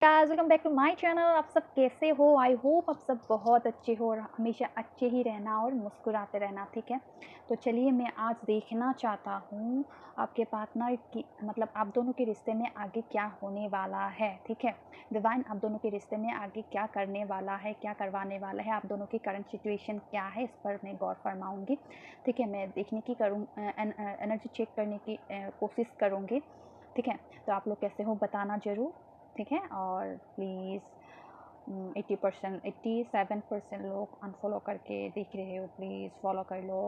Guys welcome back to my channel. आप सब कैसे हो? आई होप आप सब बहुत अच्छे हो और हमेशा अच्छे ही रहना और मुस्कुराते रहना। ठीक है, तो चलिए मैं आज देखना चाहता हूँ आपके पार्टनर की मतलब आप दोनों के रिश्ते में आगे क्या होने वाला है। ठीक है, डिवाइन आप दोनों के रिश्ते में आगे क्या करने वाला है, क्या करवाने वाला है, आप दोनों की करंट सिचुएशन क्या है, इस पर मैं गौर फरमाऊँगी। ठीक है, मैं देखने की एनर्जी चेक करने की कोशिश करूँगी। ठीक है, तो आप लोग कैसे हो बताना ज़रूर। ठीक है, और प्लीज़ 80% 87% लोग अनफॉलो करके देख रहे हो, प्लीज़ फॉलो कर लो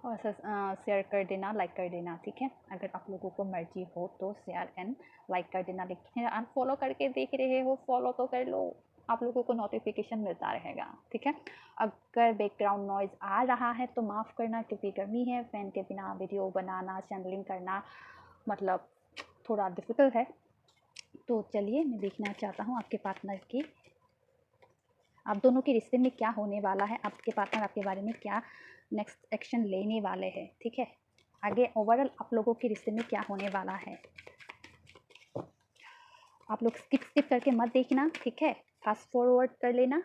और शेयर कर देना, लाइक कर देना। ठीक है, अगर आप लोगों को मर्जी हो तो शेयर एंड लाइक कर देना, लेकिन अनफॉलो करके देख रहे हो फॉलो तो कर लो, आप लोगों को नोटिफिकेशन मिलता रहेगा। ठीक है, अगर बैकग्राउंड नॉइज़ आ रहा है तो माफ़ करना, क्योंकि गर्मी है, फ़ैन के बिना वीडियो बनाना चैनलिंग करना मतलब थोड़ा डिफ़िकल्ट है। तो चलिए मैं देखना चाहता हूँ आपके पार्टनर की आप दोनों के रिश्ते में क्या होने वाला है, आपके पार्टनर आपके बारे में क्या नेक्स्ट एक्शन लेने वाले हैं। ठीक है, आगे ओवरऑल आप लोगों के रिश्ते में क्या होने वाला है। आप लोग स्किप करके मत देखना। ठीक है, फास्ट फॉरवर्ड कर लेना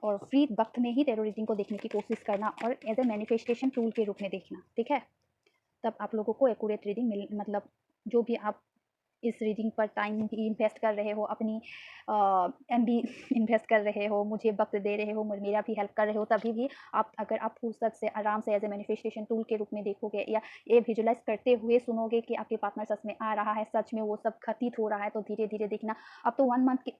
और फ्री वक्त में ही टैरो रीडिंग को देखने की कोशिश करना और एज ए मैनिफेस्टेशन टूल के रूप में देखना। ठीक है, तब आप लोगों को एक्यूरेट रीडिंग मिल मतलब जो भी आप इस रीडिंग पर टाइम भी इन्वेस्ट कर रहे हो, अपनी एमबी इन्वेस्ट कर रहे हो, मुझे वक्त दे रहे हो, मेरा भी हेल्प कर रहे हो, तभी भी आप अगर आप फुर्सत से आराम से एज ए मैनिफेस्टेशन टूल के रूप में देखोगे या ये विजुलाइज करते हुए सुनोगे कि आपके पार्टनर सच में आ रहा है, सच में वो सब घटित हो रहा है, तो धीरे धीरे देखना। अब तो 1 मंथ के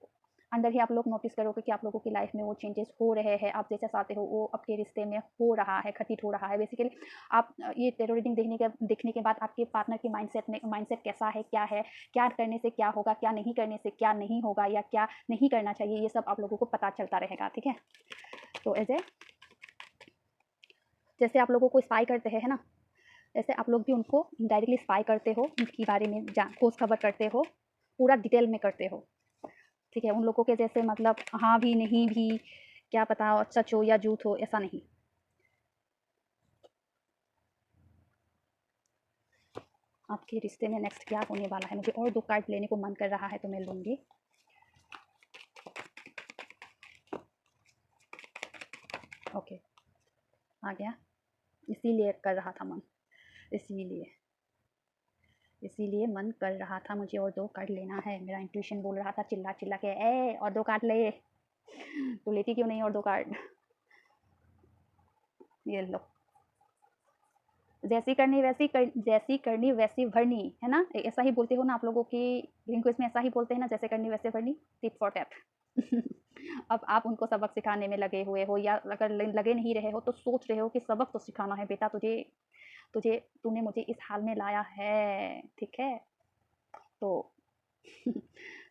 अंदर ही आप लोग नोटिस करोगे कि आप लोगों की लाइफ में वो चेंजेस हो रहे हैं, आप जैसा चाहते हो वो आपके रिश्ते में हो रहा है, घटित हो रहा है। बेसिकली आप ये टैरो रीडिंग देखने के बाद आपके पार्टनर की माइंडसेट कैसा है, क्या करने से क्या होगा, क्या नहीं करने से क्या नहीं होगा, या क्या नहीं करना चाहिए, ये सब आप लोगों को पता चलता रहेगा। ठीक है, तो जैसे आप लोगों को स्पाई करते हैं, है ना, ऐसे आप लोग भी उनको डायरेक्टली स्पाई करते हो, उनके बारे में खोज खबर करते हो, पूरा डिटेल में करते हो। ठीक है, उन लोगों के जैसे मतलब हाँ भी नहीं भी, क्या पता सच हो या झूठ हो, ऐसा नहीं। आपके रिश्ते में नेक्स्ट क्या होने वाला है। मुझे और 2 कार्ड लेने को मन कर रहा है तो मैं लूँगी। ओके, आ गया, इसीलिए कर रहा था मन, इसीलिए मन कर रहा था मुझे और 2 कार्ड लेना है। मेरा इंट्यूशन बोल रहा था चिल्ला चिल्ला के, ए और 2 कार्ड ले, तो लेती क्यों नहीं और 2 कार्ड। ये लो, जैसी करनी वैसी भरनी, है ना, ऐसा ही बोलते हो ना आप लोगों की लैंग्वेज में, ऐसा ही बोलते हैं ना, जैसे करनी वैसे भरनी, टिप फॉर टैप। अब आप उनको सबक सिखाने में लगे हुए हो, या अगर लगे नहीं रहे हो तो सोच रहे हो कि सबक तो सिखाना है बेटा तुझे, तूने मुझे इस हाल में लाया है। ठीक है, तो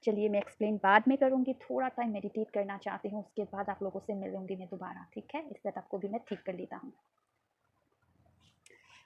चलिए मैं एक्सप्लेन बाद में करूँगी, थोड़ा टाइम मेडिटेट करना चाहती हूँ, उसके बाद आप लोगों से मिलूँगी मैं दोबारा। ठीक है, इस सेटअप को भी मैं ठीक कर लेता हूँ।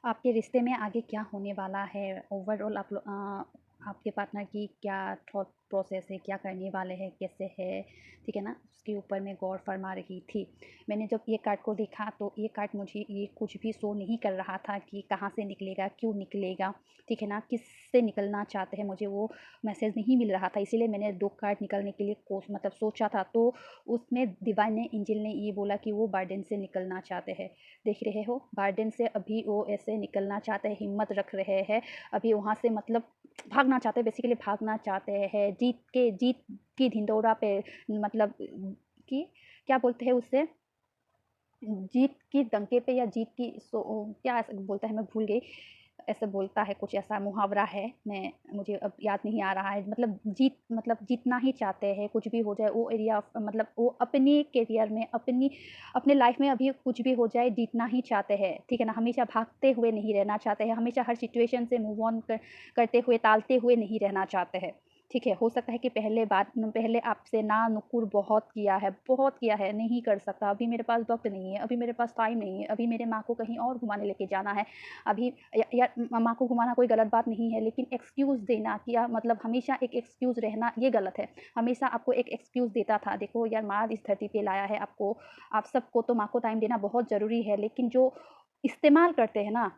आपके रिश्ते में आगे क्या होने वाला है, ओवरऑल आपके पार्टनर की क्या थॉट प्रोसेस है, क्या करने वाले हैं, कैसे है। ठीक है ना, उसके ऊपर मैं गौर फरमा रही थी। मैंने जब ये कार्ड को देखा तो ये कार्ड मुझे ये कुछ भी शो नहीं कर रहा था कि कहाँ से निकलेगा, क्यों निकलेगा। ठीक है ना, किससे निकलना चाहते हैं, मुझे वो मैसेज नहीं मिल रहा था, इसीलिए मैंने 2 कार्ड निकलने के लिए मतलब सोचा था। तो उसमें डिवाइन ने, एंजल ने ये बोला कि वो बर्डन से निकलना चाहते हैं। देख रहे हो, बर्डन से अभी वो ऐसे निकलना चाहते हैं, हिम्मत रख रहे हैं, अभी वहाँ से मतलब भागना चाहते हैं, बेसिकली भागना चाहते हैं, जीत की ढिंढोरा पे मतलब कि क्या बोलते हैं उसे, जीत की डंके पे या जीत की क्या ऐसा बोलता है, मैं भूल गई, ऐसे बोलता है, कुछ ऐसा मुहावरा है, मुझे अब याद नहीं आ रहा है। मतलब जीतना ही चाहते हैं, कुछ भी हो जाए वो एरिया मतलब वो अपने करियर में, अपने लाइफ में अभी कुछ भी हो जाए जीतना ही चाहते हैं। ठीक है ना, हमेशा भागते हुए नहीं रहना चाहते हैं, हमेशा हर सिचुएशन से मूव ऑन करते हुए, टालते हुए नहीं रहना चाहते हैं। ठीक है, हो सकता है कि पहले आपसे ना नुकुर बहुत किया है, नहीं कर सकता, अभी मेरे पास वक्त नहीं है, अभी मेरे पास टाइम नहीं है, अभी मेरे माँ को कहीं और घुमाने लेके जाना है, अभी या माँ को घुमाना कोई गलत बात नहीं है, लेकिन एक्सक्यूज़ देना क्या मतलब, हमेशा एक एक्सक्यूज़ रहना ये गलत है। हमेशा आपको एक एक्सक्यूज़ देता था, देखो यार माँ इस धरती पे लाया है आपको, आप सबको तो माँ को टाइम देना बहुत ज़रूरी है, लेकिन जो इस्तेमाल करते हैं ना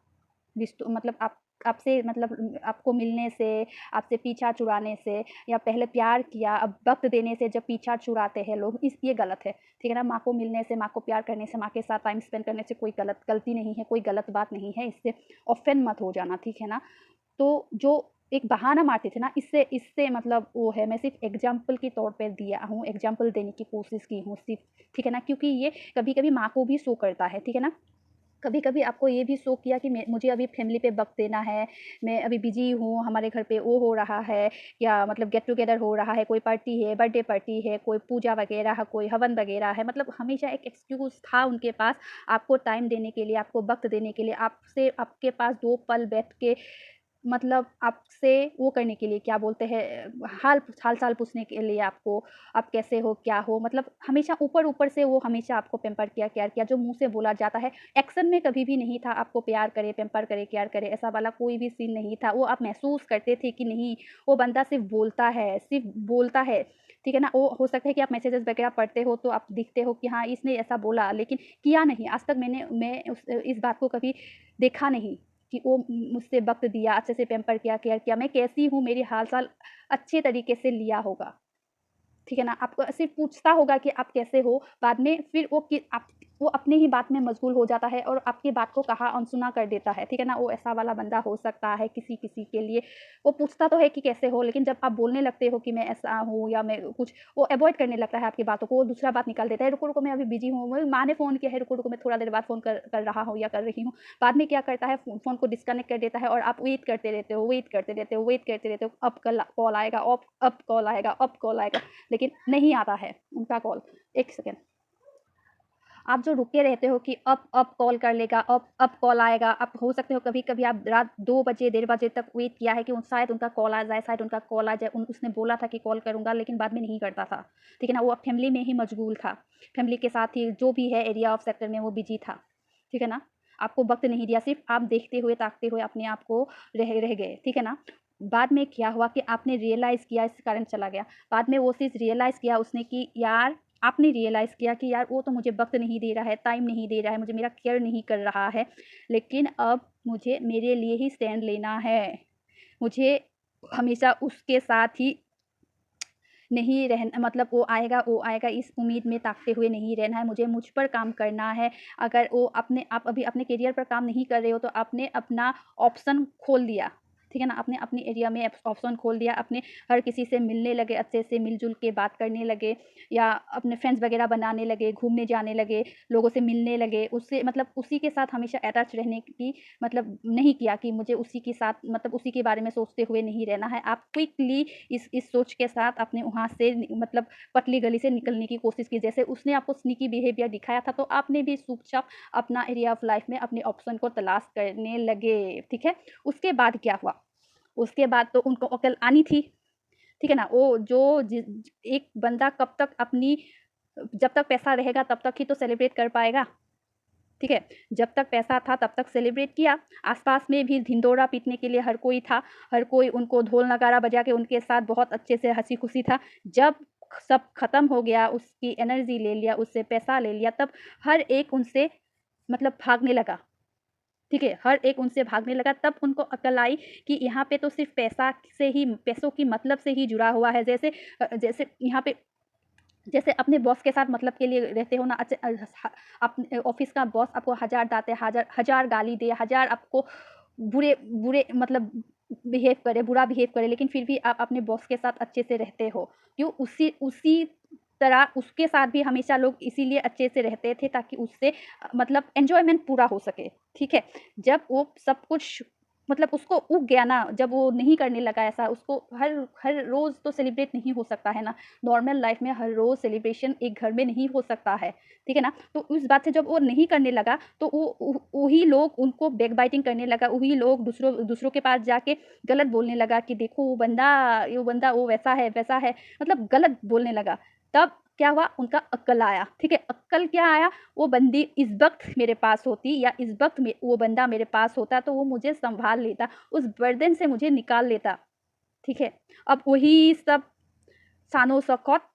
रिश्तों मतलब आप आपसे मतलब आपको मिलने से, आपसे पीछा छुड़ाने से, या पहले प्यार किया अब वक़्त देने से जब पीछा छुड़ाते हैं लोग, इस ये गलत है, ठीक है ना? माँ को मिलने से, माँ को प्यार करने से, माँ के साथ टाइम स्पेंड करने से कोई गलती नहीं है, कोई गलत बात नहीं है, इससे ऑफ़ेंड मत हो जाना, ठीक है ना? तो जो एक बहाना मारते थे ना, इससे इससे मतलब वो है, मैं सिर्फ़ एग्ज़ाम्पल के तौर पे दिया हूँ, एग्ज़ाम्पल देने की कोशिश की हूँ सिर्फ़, ठीक है ना? क्योंकि ये कभी-कभी माँ को भी शो करता है, ठीक है ना? कभी-कभी आपको ये भी शो किया कि मुझे अभी फैमिली पे वक़्त देना है, मैं अभी बिज़ी हूँ, हमारे घर पे वो हो रहा है, या मतलब गेट टुगेदर हो रहा है, कोई पार्टी है, बर्थडे पार्टी है, कोई पूजा वग़ैरह, कोई हवन वग़ैरह है, मतलब हमेशा एक एक्सक्यूज़ था उनके पास आपको टाइम देने के लिए, आपको वक़्त देने के लिए, आपसे आपके पास 2 पल बैठ के मतलब आपसे वो करने के लिए, क्या बोलते हैं, हाल-चाल पूछने के लिए आपको, आप कैसे हो, क्या हो? मतलब हमेशा ऊपर-ऊपर से वो हमेशा आपको पैम्पर किया, केयर किया, जो मुँह से बोला जाता है, एक्शन में कभी भी नहीं था आपको प्यार करे, पैम्पर करे, केयर करे, ऐसा वाला कोई भी सीन नहीं था। वो आप महसूस करते थे कि नहीं, वो बंदा सिर्फ़ बोलता है, ठीक है ना? वो हो सकता है कि आप मैसेजेज़ वगैरह पढ़ते हो, तो आप दिखते हो कि हाँ, इसने ऐसा बोला, लेकिन किया नहीं। आज तक मैं इस बात को कभी देखा नहीं कि वो मुझसे वक़्त दिया, अच्छे से पैम्पर किया, केयर किया, मैं कैसी हूँ, मेरी हाल-चाल अच्छे तरीके से लिया होगा। ठीक है ना? आपको सिर्फ़ पूछता होगा कि आप कैसे हो? बाद में फिर वो अपने ही बात में मशगूल हो जाता है और आपकी बात को कहा अनसुना कर देता है, ठीक है ना? वो ऐसा वाला बंदा हो सकता है किसी-किसी के लिए। वो पूछता तो है कि कैसे हो? लेकिन जब आप बोलने लगते हो कि मैं ऐसा हूँ या मैं कुछ, वो अवॉइड करने लगता है आपकी बातों को, वो दूसरा बात निकाल देता है, रुको, रुको मैं अभी बिज़ी हूँ, मेरी माँ ने फ़ोन किया है, रुको, रुको मैं थोड़ा देर बाद फ़ोन कर रहा हूँ या कर रही हूँ। बाद में क्या करता है, फ़ोन को डिस्कनेक्ट कर देता है और आप वेट करते रहते हो, वेट करते रहते हो, वेट करते रहते हो, अब कॉल आएगा, अब कॉल आएगा, अब कॉल आएगा। लेकिन नहीं आता है उनका कॉल। 1 सेकंड, आप जो रुके रहते हो कि अब कॉल कर लेगा, अब कॉल आएगा, अब हो सकते हो कभी-कभी आप रात 2 बजे, डेढ़ बजे तक वेट किया है कि शायद उनका कॉल आ जाए, शायद उनका कॉल आ जाए। उसने बोला था कि कॉल करूँगा, लेकिन बाद में नहीं करता था, ठीक है ना? वो अब फैमिली में ही मशगूल था। फैमिली के साथ ही जो भी है एरिया ऑफ सेक्टर में वो बिज़ी था, ठीक है ना? आपको वक़्त नहीं दिया, सिर्फ़ आप देखते हुए, ताकते हुए अपने आप को रह रह गए, ठीक है ना? बाद में क्या हुआ कि आपने रियलाइज़ किया, इस कारण चला गया। बाद में वो चीज़ रियलाइज़ किया उसने कि यार, आपने रियलाइज़ किया कि यार वो तो मुझे वक़्त नहीं दे रहा है, टाइम नहीं दे रहा है, मुझे मेरा केयर नहीं कर रहा है, लेकिन अब मुझे मेरे लिए ही स्टैंड लेना है। मुझे हमेशा उसके साथ ही नहीं रहना, मतलब वो आएगा इस उम्मीद में ताकते हुए नहीं रहना है, मुझे मुझ पर काम करना है। अगर वो आप अभी अपने करियर पर काम नहीं कर रहे हो, तो आपने अपना ऑप्शन खोल दिया, ठीक है ना? आपने अपने एरिया में ऑप्शन खोल दिया, अपने हर किसी से मिलने लगे, अच्छे से मिल-जुल के बात करने लगे, या अपने फ्रेंड्स वगैरह बनाने लगे, घूमने जाने लगे, लोगों से मिलने लगे, उससे मतलब उसी के साथ हमेशा अटैच रहने की मतलब नहीं किया कि मुझे उसी के साथ मतलब उसी के बारे में सोचते हुए नहीं रहना है। आप क्विकली इस सोच के साथ अपने वहाँ से मतलब पतली गली से निकलने की कोशिश की। जैसे उसने आपको स्नीकी बिहेवियर दिखाया था, तो आपने भी चुपचाप अपना एरिया ऑफ लाइफ में अपने ऑप्शन को तलाश करने लगे, ठीक है? उसके बाद क्या हुआ? उसके बाद तो उनको अकल आनी थी, ठीक है ना? वो जो जि एक बंदा कब तक अपनी जब तक पैसा रहेगा तब तक ही तो सेलिब्रेट कर पाएगा। ठीक है? जब तक पैसा था तब तक सेलिब्रेट किया, आस-पास में भी ढिंढोरा पीटने के लिए हर कोई था, हर कोई उनको ढोल नगाड़ा बजा के उनके साथ बहुत अच्छे से हँसी-खुशी था। जब सब खत्म हो गया, उसकी एनर्जी ले लिया, उससे पैसा ले लिया, तब हर एक उनसे मतलब भागने लगा, ठीक है? हर एक उनसे भागने लगा, तब उनको अकल आई कि यहाँ पे तो सिर्फ़ पैसों की मतलब से ही जुड़ा हुआ है। जैसे यहाँ पे जैसे अपने बॉस के साथ मतलब के लिए रहते हो ना, अपने ऑफ़िस का बॉस आपको हज़ार डाँटे, हज़ार गाली दे, हज़ार आपको बुरे बुरे मतलब बुरा बिहेव करे, लेकिन फिर भी आप अपने बॉस के साथ अच्छे से रहते हो। क्यों? उसी उसी तरह उसके साथ भी हमेशा लोग इसीलिए अच्छे से रहते थे ताकि उससे मतलब एन्जॉयमेंट पूरा हो सके, ठीक है? जब वो सब कुछ मतलब उसको ऊब गया ना, जब वो नहीं करने लगा ऐसा, उसको हर हर रोज़ तो सेलिब्रेट नहीं हो सकता है ना। नॉर्मल लाइफ में हर रोज़ सेलिब्रेशन एक घर में नहीं हो सकता है, ठीक है ना? तो उस बात से जब वो नहीं करने लगा, तो वही लोग उनको बैकबाइटिंग करने लगा, वही लोग दूसरों के पास जाके गलत बोलने लगा कि देखो वो बंदा वो वैसा है, मतलब गलत बोलने लगा। तब क्या हुआ? उनका अक्ल आया, ठीक है? अक्ल क्या आया? वो बंदी इस वक़्त मेरे पास होती या इस वक़्त में वो बंदा मेरे पास होता, तो वो मुझे सँभाल लेता, उस बर्डन से मुझे निकाल लेता, ठीक है? अब वही सब शान-ओ-शौकत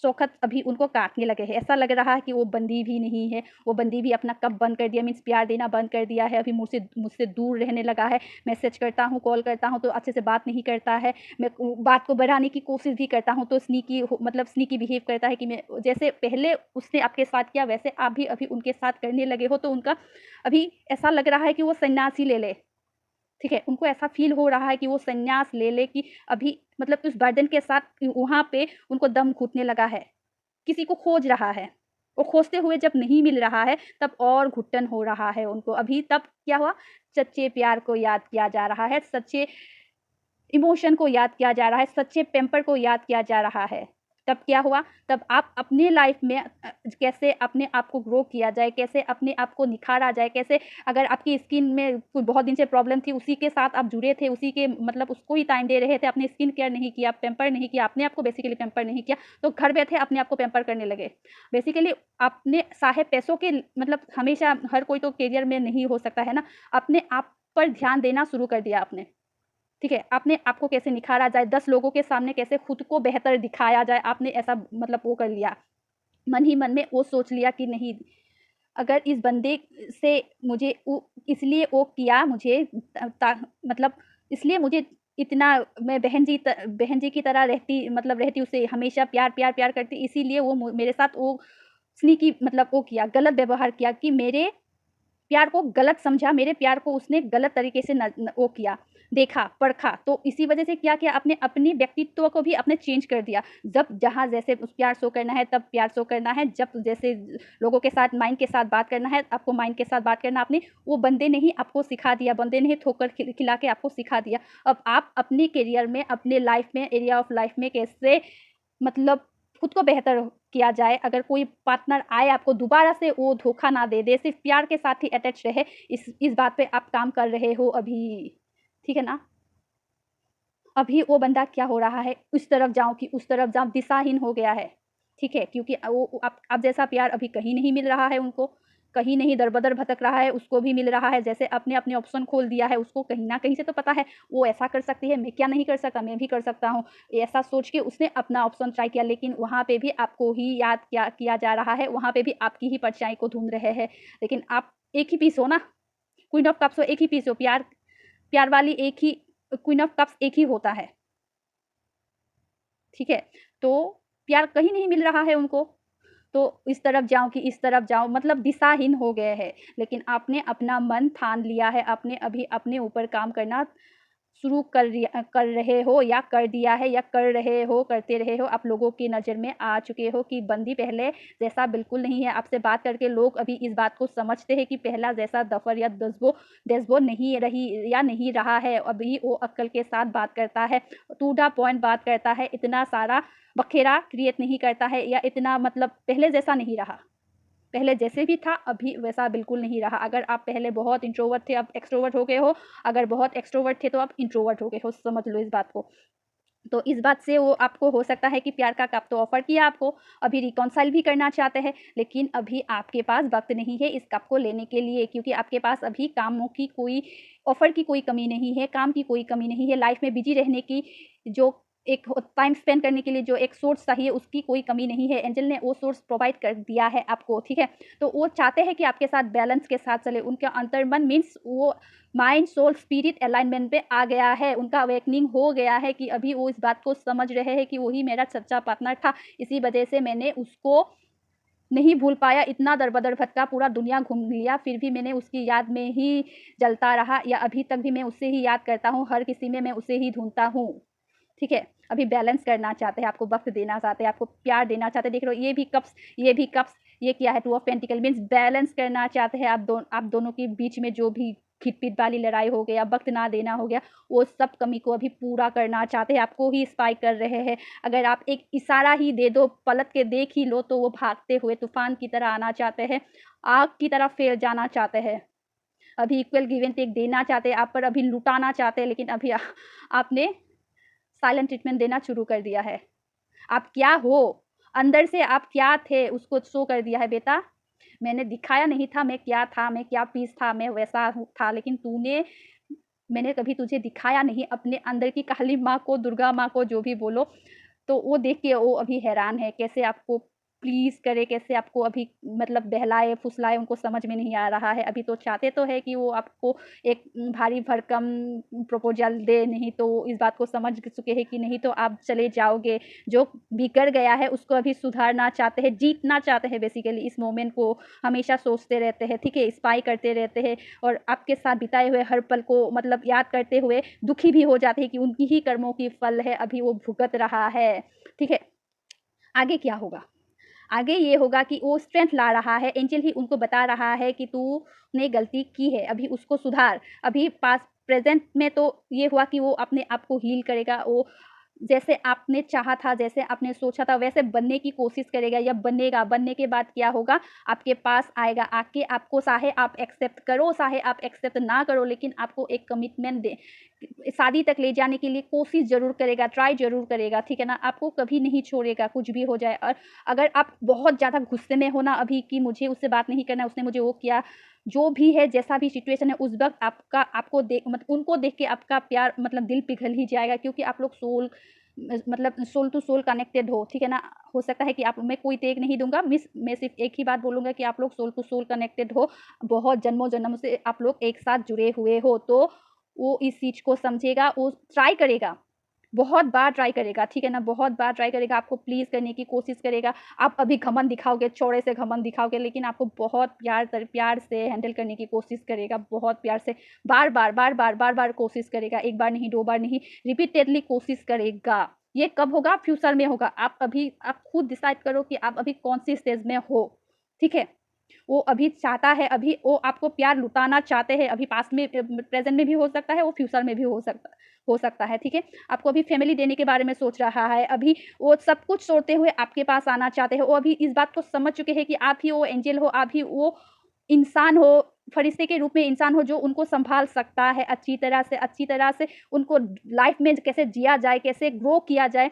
शौकत अभी उनको काटने लगे हैं। ऐसा लग रहा है कि वो बंदी भी नहीं है, वो बंदी भी अपना कप बंद कर दिया, मीन्स प्यार देना बंद कर दिया है, अभी मुझसे दूर रहने लगा है। मैसेज करता हूँ, कॉल करता हूँ तो अच्छे से बात नहीं करता है। मैं बात को बढ़ाने की कोशिश भी करता हूँ तो स्नीकी बिहेव करता है कि मैं जैसे पहले उसने आपके साथ किया वैसे आप भी अभी उनके साथ करने लगे हो। तो उनका अभी ऐसा लग रहा है कि वो संन्यास ही ले ले, ठीक है? उनको ऐसा फ़ील हो रहा है कि वो संन्यास ले ले, कि अभी मतलब उस बर्डन के साथ वहाँ पे उनको दम घुटने लगा है। किसी को खोज रहा है। वो खोजते हुए जब नहीं मिल रहा है तब और घुटन हो रहा है उनको। अभी तब क्या हुआ? सच्चे प्यार को याद किया जा रहा है, सच्चे इमोशन को याद किया जा रहा है, सच्चे पैम्पर को याद किया जा रहा है। तब क्या हुआ? तब आप अपने लाइफ़ में कैसे अपने आप को ग्रो किया जाए, कैसे अपने आप को निखारा जाए, कैसे अगर आपकी स्किन में कोई बहुत दिन से प्रॉब्लम थी, उसी के साथ आप जुड़े थे, उसी के मतलब उसको ही टाइम दे रहे थे, अपनी स्किन केयर नहीं किया, पैम्पर नहीं किया, अपने आप को बेसिकली पैम्पर नहीं किया, तो घर बैठे अपने आप को पैम्पर करने लगे। बेसिकली आपने साहे पैसों के मतलब हमेशा हर कोई तो करियर में नहीं हो सकता है ना, अपने आप पर ध्यान देना शुरू कर दिया आपने। ठीक है, आपने आपको कैसे निखारा जाए, 10 लोगों के सामने कैसे खुद को बेहतर दिखाया जाए, आपने ऐसा मतलब वो कर लिया। मन ही मन में वो सोच लिया कि नहीं, अगर इस बंदे से मुझे वो इसलिए वो किया मुझे ता मतलब इसलिए मुझे इतना मैं बहन जी की तरह रहती उससे हमेशा प्यार करती, इसीलिए वो मेरे साथ वो स्नीकी मतलब वो किया, गलत व्यवहार किया कि मेरे प्यार को गलत समझा, मेरे प्यार को उसने गलत तरीके से न न वो किया, देखा, परखा, तो इसी वजह से क्या किया आपने अपने व्यक्तित्व को भी आपने चेंज कर दिया। जब जहाँ जैसे उस प्यार शो करना है, तब प्यार शो करना है, जब जैसे लोगों के साथ माइंड के साथ बात करना है, आपको माइंड के साथ बात करना आपने वो बंदे ने ही आपको सिखा दिया, बंदे ने ही ठोकर खिला के आपको सिखा दिया। अब आप अपने करियर में, अपने लाइफ़ में, एरिया ऑफ लाइफ़ में कैसे मतलब खुद को बेहतर किया जाए, अगर कोई पार्टनर आए आपको दोबारा से वो धोखा ना दे दे, सिर्फ़ प्यार के साथ ही अटैच रहे, इस बात पे आप काम कर रहे हो अभी, ठीक है ना? अभी वो बंदा क्या हो रहा है, उस तरफ जाऊँ कि उस तरफ जाऊँ, दिशाहीन हो गया है, ठीक है? क्योंकि वो आप जैसा प्यार अभी कहीं नहीं मिल रहा है उनको, कहीं नहीं दर-बदर भटक रहा है, उसको भी मिल रहा है, जैसे आपने अपने ऑप्शन खोल दिया है, उसको कहीं न कहीं से तो पता है, वो ऐसा कर सकती है, मैं क्या नहीं कर सकता, मैं भी कर सकता हूँ। ऐसा सोच के उसने अपना ऑप्शन ट्राई किया, लेकिन वहाँ पे भी आपको ही याद किया जा रहा है, वहाँ पे भी आपकी ही परछाई को ढूँढ रहे हैं। लेकिन आप एक ही पीस हो ना, क्वीन ऑफ कप्स हो, एक ही पीस हो, प्यार प्यार वाली एक ही क्वीन ऑफ कप्स एक ही होता है। ठीक है? तो प्यार कहीं नहीं मिल रहा है उनको, तो इस तरफ जाऊँ कि इस तरफ जाऊँ, मतलब दिशाहीन हो गए हैं। लेकिन आपने अपना मन ठान लिया है, आपने अभी अपने ऊपर काम करना शुरू कर रहे हो या कर दिया है या कर रहे हो, करते रहे हो। आप लोगों की नज़र में आ चुके हो कि बंदी पहले जैसा बिल्कुल नहीं है। आपसे बात करके लोग अभी इस बात को समझते हैं कि पहला जैसा दफ़र या दस्बो नहीं रही या नहीं रहा है। अभी वो अक्ल के साथ बात करता है, टू द पॉइंट बात करता है, इतना सारा बखेड़ा क्रिएट नहीं करता है या इतना मतलब पहले जैसा नहीं रहा। पहले जैसे भी था, अभी वैसा बिल्कुल नहीं रहा। अगर आप पहले बहुत इंट्रोवर्ट थे, अब एक्सट्रोवर्ट हो गए हो, अगर बहुत एक्सट्रोवर्ट थे, तो आप इंट्रोवर्ट हो गए हो, समझ लो इस बात को। तो इस बात से वो आपको हो सकता है कि प्यार का कप तो ऑफ़र किया आपको, अभी रिकॉन्साइल भी करना चाहते हैं, लेकिन अभी आपके पास वक़्त नहीं है इस कप को लेने के लिए, क्योंकि आपके पास अभी कामों की कोई ऑफ़र की कोई कमी नहीं है, काम की कोई कमी नहीं है, लाइफ़ में बिज़ी रहने की जो एक टाइम स्पेंड करने के लिए जो एक सोर्स चाहिए, उसकी कोई कमी नहीं है। एंजल ने वो सोर्स प्रोवाइड कर दिया है आपको, ठीक है? तो वो चाहते हैं कि आपके साथ बैलेंस के साथ चले। उनका अंतर्मन मीन्स वो माइंड, सोल, स्पिरिट अलाइनमेंट पे आ गया है। उनका अवेकनिंग हो गया है कि अभी वो इस बात को समझ रहे हैं कि वही मेरा सच्चा पार्टनर था। इसी वजह से मैंने उसको नहीं भूल पाया, इतना दर-बदर भटका, पूरा दुनिया घूम लिया, फिर भी मैंने उसकी याद में ही जलता रहा, या अभी तक भी मैं उसे ही याद करता हूँ, हर किसी में मैं उसे ही ढूँढता हूँ। ठीक है? अभी बैलेंस करना चाहते हैं, आपको वक़्त देना चाहते हैं, आपको प्यार देना चाहते हैं। देख लो ये भी कप्स, ये क्या है, two of pentacle means balance करना चाहते हैं आप दोनों के बीच में जो भी खिट-पिट वाली लड़ाई हो गया, वक़्त ना देना हो गया, वो सब कमी को अभी पूरा करना चाहते हैं, आपको ही स्पाई कर रहे हैं। अगर आप एक इशारा ही दे दो, पलट के देख ही लो, तो वो भागते हुए तूफ़ान की तरह आना चाहते हैं, आग की तरह फैल जाना चाहते हैं। अभी इक्वल गिव एंड टेक देना चाहते हैं, आप पर अभी लुटाना चाहते हैं, लेकिन अभी आपने साइलेंट ट्रीटमेंट देना शुरू कर दिया है। आप क्या हो? अंदर से आप क्या थे उसको शो कर दिया है बेटा। मैंने दिखाया नहीं था मैं क्या था, मैं क्या पीस था, मैं वैसा था, लेकिन मैंने कभी तुझे दिखाया नहीं अपने अंदर की काली माँ को, दुर्गा माँ को, जो भी बोलो। तो वो देख के वो अभी हैरान है, कैसे आपको प्लीज़ करे, कैसे आपको अभी मतलब बहलाए, फुसलाए, उनको समझ में नहीं आ रहा है। अभी तो चाहते तो है कि वो आपको एक भारी भरकम प्रपोज़ल दे, नहीं तो इस बात को समझ चुके हैं कि नहीं तो आप चले जाओगे। जो बिगड़ गया है उसको अभी सुधारना चाहते हैं, जीतना चाहते हैं बेसिकली, इस मोमेंट को हमेशा सोचते रहते हैं, ठीक है? स्पाई करते रहते हैं और आपके साथ बिताए हुए हर पल को मतलब याद करते हुए दुखी भी हो जाते हैं कि उनकी ही कर्मों की फल है, अभी वो भुगत रहा है, ठीक है? आगे क्या होगा? आगे ये होगा कि वो स्ट्रेंथ ला रहा है, एंजल ही उनको बता रहा है कि तूने गलती की है, अभी उसको सुधार। अभी पास्ट प्रेज़ेंट में तो ये हुआ कि वो अपने आप को हील करेगा, वो जैसे आपने चाहा था, जैसे आपने सोचा था, वैसे बनने की कोशिश करेगा या बनेगा। बनने के बाद क्या होगा, आपके पास आएगा, आके आपको चाहे आप एक्सेप्ट करो, चाहे आप एक्सेप्ट ना करो, लेकिन आपको एक कमिटमेंट दे शादी तक ले जाने के लिए कोशिश ज़रूर करेगा, ट्राई ज़रूर करेगा, ठीक है ना? आपको कभी नहीं छोड़ेगा, कुछ भी हो जाए। और अगर आप बहुत ज़्यादा गुस्से में हो ना अभी कि मुझे उससे बात नहीं करना, उसने मुझे वो किया, जो भी है, जैसा भी सिचुएशन है, उस वक़्त आपका आपको देख मतलब उनको देख के आपका प्यार मतलब दिल पिघल ही जाएगा, क्योंकि आप लोग मतलब सोल टू सोल कनेक्टेड हो, ठीक है ना? हो सकता है कि आप मैं कोई टेक नहीं दूँगा, मैं सिर्फ़ एक ही बात बोलूँगा कि आप लोग सोल टू सोल कनेक्टेड हो, बहुत जन्मों-जन्म से आप लोग एक साथ जुड़े हुए हो, तो वो इस चीज़ को समझेगा, वो ट्राई करेगा, बहुत बार ट्राई करेगा, ठीक है ना? बहुत बार ट्राई करेगा, आपको प्लीज़ करने की कोशिश करेगा। आप अभी घमंड दिखाओगे, चौड़े से घमंड दिखाओगे, लेकिन आपको बहुत प्यार से हैंडल करने की कोशिश करेगा, बहुत प्यार से बार-बार, बार-बार, बार-बार कोशिश करेगा, 1 बार नहीं, 2 बार नहीं, रिपीटेडली कोशिश करेगा। ये कब होगा? फ्यूचर में होगा। आप खुद डिसाइड करो कि आप अभी कौन-सी स्टेज में हो, ठीक है? वो अभी चाहता है, अभी वो आपको प्यार लुटाना चाहते हैं, अभी पास्ट में प्रेज़ेंट में भी हो सकता है, वो फ्यूचर में भी हो सकता है, ठीक है? आपको अभी फैमिली देने के बारे में सोच रहा है, अभी वो सब कुछ छोड़ते हुए आपके पास आना चाहते हैं, वो अभी इस बात को समझ चुके हैं कि आप ही वो एंजेल हो, आप ही वो इंसान हो, फरिश्ते के रूप में इंसान हो जो उनको सँभाल सकता है अच्छी तरह से उनको लाइफ़ में कैसे जिया जाए, कैसे ग्रो किया जाए,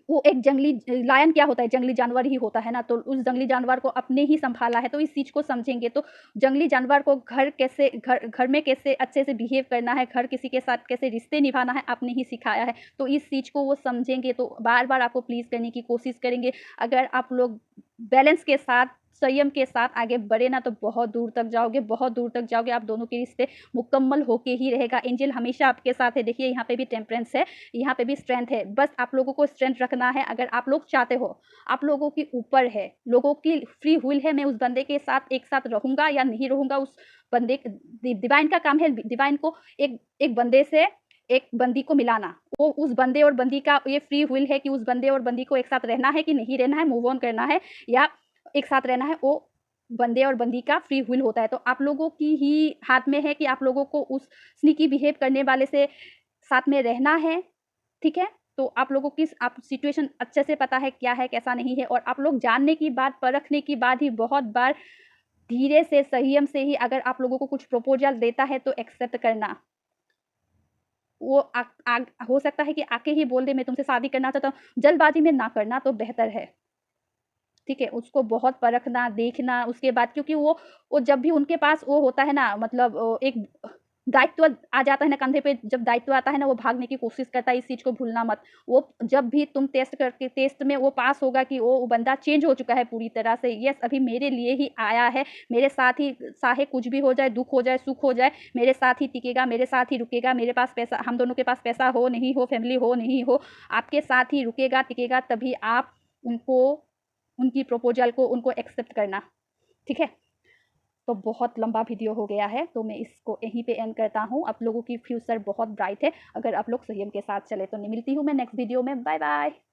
वो एक जंगली लायन क्या होता है? जंगली जानवर ही होता है ना, तो उस जंगली जानवर को अपने ही सँभाला है, तो इस चीज़ को समझेंगे तो जंगली जानवर को घर में कैसे अच्छे से बिहेव करना है, घर किसी के साथ कैसे रिश्ते निभाना है, आपने ही सिखाया है। तो इस चीज़ को वो समझेंगे तो बार-बार आपको प्लीज़ करने की कोशिश करेंगे। अगर आप लोग बैलेंस के साथ, संयम के साथ आगे बढ़े ना तो बहुत दूर तक जाओगे, बहुत दूर तक जाओगे। आप दोनों के रिश्ते मुकम्मल होके ही रहेगा। एंजेल हमेशा आपके साथ है। देखिए यहाँ पे भी टेम्परेंस है, यहाँ पे भी स्ट्रेंथ है। बस आप लोगों को स्ट्रेंथ रखना है अगर आप लोग चाहते हो। आप लोगों के ऊपर है, लोगों की फ्री विल है, मैं उस बंदे के साथ एक साथ रहूँगा या नहीं रहूँगा, उस बंदे डिवाइन का काम है डिवाइन को एक एक बंदे से एक बंदी को मिलाना। वो उस बंदे और बंदी का ये फ्री विल है कि उस बंदे और बंदी को एक साथ रहना है कि नहीं रहना है, मूव ऑन करना है या एक साथ रहना है, वो बंदे और बंदी का फ्री विल होता है। तो आप लोगों की ही हाथ में है कि आप लोगों को उस स्नीकी बिहेव करने वाले से साथ में रहना है, ठीक है? तो आप लोगों की आप सिचुएशन अच्छे से पता है क्या है, कैसा नहीं है और आप लोग जानने की बात, परखने की बाद ही बहुत बार धीरे से, संयम से ही अगर आप लोगों को कुछ प्रपोज़ल देता है तो एक्सेप्ट करना। वो आग आग हो सकता है कि आके ही बोल दे मैं तुमसे शादी करना चाहता हूँ, जल्दबाज़ी में ना करना तो बेहतर है। ठीक है, उसको बहुत परखना, देखना उसके बाद क्योंकि वो जब भी उनके पास वो होता है ना मतलब एक दायित्व आ जाता है ना कंधे पे, जब दायित्व आता है ना वो भागने की कोशिश करता है, इस चीज़ को भूलना मत। वो जब भी तुम टेस्ट में वो पास होगा कि वो बंदा चेंज हो चुका है पूरी तरह से, येस अभी मेरे लिए ही आया है, मेरे साथ ही चाहे कुछ भी हो जाए, दुःख हो जाए, सुख हो जाए, मेरे साथ ही टिकेगा, मेरे साथ ही रुकेगा, मेरे पास पैसा हम दोनों के पास पैसा हो, नहीं हो, फैमिली हो, नहीं हो, आपके साथ ही रुकेगा, टिकेगा तभी आप उनको उनकी प्रपोज़ल को उनको एक्सेप्ट करना, ठीक है? तो बहुत लंबा वीडियो हो गया है, तो मैं इसको यहीं पे एंड करता हूँ। आप लोगों की फ्यूचर बहुत ब्राइट है, अगर आप लोग संयम के साथ चले तो। मिलती हूँ मैं नेक्स्ट वीडियो में। Bye bye.